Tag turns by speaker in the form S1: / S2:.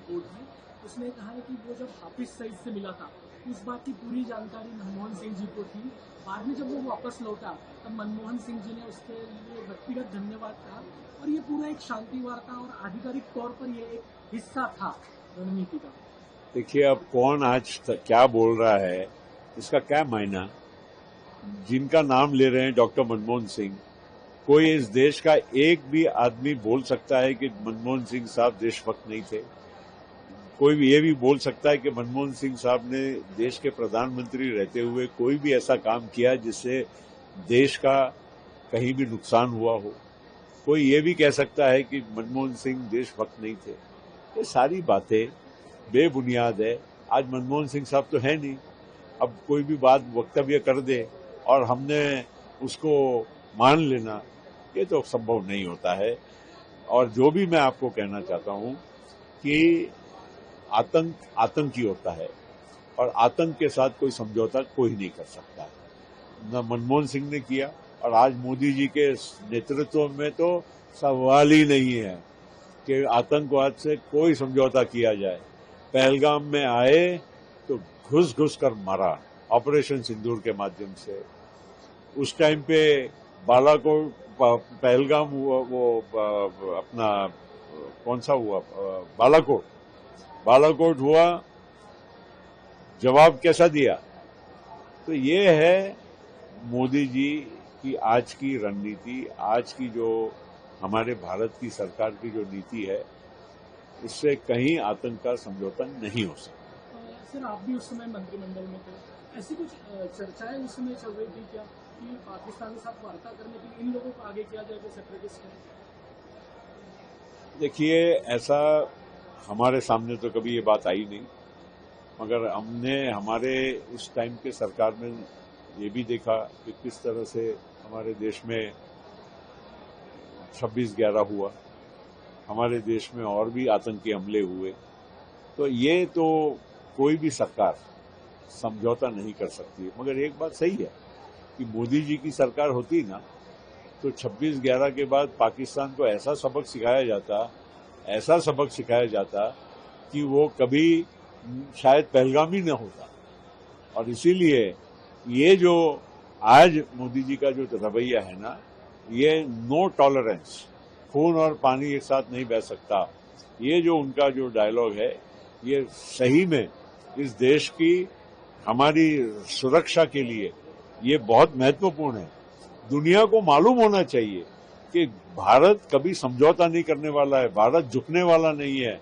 S1: Report है, उसने कहा है कि वो जब हाफिज सईद से मिला था, उस बात की पूरी जानकारी मनमोहन सिंह जी को थी। बाद में जब वो वापस लौटा, तब मनमोहन सिंह जी ने उसके लिए व्यक्तिगत धन्यवाद कहा और ये पूरा एक शांति वार्ता और आधिकारिक तौर पर ये एक हिस्सा था रणनीति का।
S2: देखिए, अब कौन आज क्या बोल रहा है, इसका क्या मायना। जिनका नाम ले रहे हैं डॉक्टर मनमोहन सिंह, कोई इस देश का एक भी आदमी बोल सकता है कि मनमोहन सिंह साहब देशभक्त नहीं थे। कोई भी ये भी बोल सकता है कि मनमोहन सिंह साहब ने देश के प्रधानमंत्री रहते हुए कोई भी ऐसा काम किया जिससे देश का कहीं भी नुकसान हुआ हो। कोई ये भी कह सकता है कि मनमोहन सिंह देशभक्त नहीं थे। ये सारी बातें बेबुनियाद है। आज मनमोहन सिंह साहब तो है नहीं, अब कोई भी बात वक्तव्य कर दे और हमने उसको मान लेना, ये तो संभव नहीं होता है। और जो भी मैं आपको कहना चाहता हूं कि आतंक आतंकी होता है और आतंक के साथ कोई समझौता कोई नहीं कर सकता है। न मनमोहन सिंह ने किया और आज मोदी जी के नेतृत्व में तो सवाल ही नहीं है कि आतंकवाद से कोई समझौता किया जाए। पहलगाम में आए तो घुस घुस कर मारा ऑपरेशन सिंदूर के माध्यम से। उस टाइम पे बालाकोट, पहलगाम हुआ, वो अपना कौन सा हुआ, बालाकोट हुआ, जवाब कैसा दिया। तो ये है मोदी जी की आज की रणनीति, आज की जो हमारे भारत की सरकार की जो नीति है, इससे कहीं आतंक का समझौता नहीं हो सकता।
S1: सर, आप भी उस समय मंत्रिमंडल में थे, ऐसी कुछ चर्चाएं उस समय चल रही थी क्या कि पाकिस्तान के साथ वार्ता करने के लिए इन लोगों को आगे किया जाए जो सेपरेटिस्ट हैं?
S2: देखिए, ऐसा हमारे सामने तो कभी ये बात आई नहीं, मगर हमने हमारे उस टाइम के सरकार में ये भी देखा कि किस तरह से हमारे देश में 26/11 हुआ, हमारे देश में और भी आतंकी हमले हुए। तो ये तो कोई भी सरकार समझौता नहीं कर सकती। मगर एक बात सही है कि मोदी जी की सरकार होती ना, तो 26/11 के बाद पाकिस्तान को ऐसा सबक सिखाया जाता कि वो कभी शायद पहलगाम ही न होता। और इसीलिए ये जो आज मोदी जी का जो रवैया है ना, ये नो टॉलरेंस, खून और पानी एक साथ नहीं बह सकता, ये जो उनका जो डायलॉग है, ये सही में इस देश की हमारी सुरक्षा के लिए ये बहुत महत्वपूर्ण है। दुनिया को मालूम होना चाहिए कि भारत कभी समझौता नहीं करने वाला है, भारत झुकने वाला नहीं है।